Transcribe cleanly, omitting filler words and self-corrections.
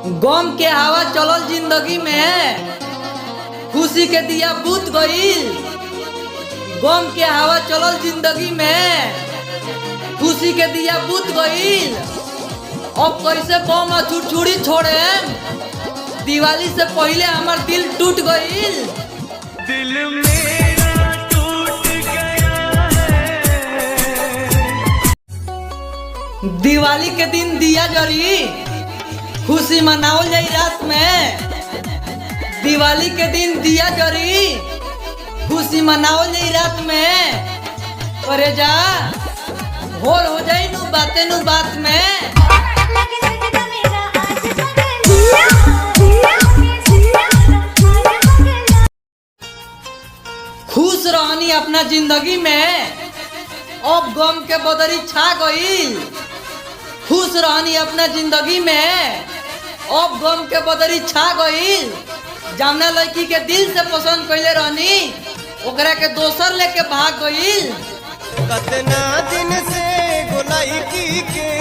गम के हवा चलल जिंदगी में, खुशी के दिया बुझ गईल। गम के हवा चलल जिंदगी में, खुशी के दिया बुझ गईल। अब कैसे बम छुड़छुड़ी छोड़े, दिवाली से पहले हमार दिल टूट गईल। दिल मेरा टूट गया है। दिवाली के दिन दिया जरी, खुशी मनाओ जाई रात में। दिवाली के दिन दिया जरी, खुशी मनाओ जाई रात में। अरे जा होल हो जाई नु बात में। खुश रहनी अपना जिंदगी में, अब गम के बदरी छा गईल। खुश रहनी अपना जिंदगी में, अब गम के बदरी छा गईल। जामना लड़की के दिल से पसंद कइले रहनी, ओकरा के दोसर लेके भाग गईल। कतना दिन से गोलाई की के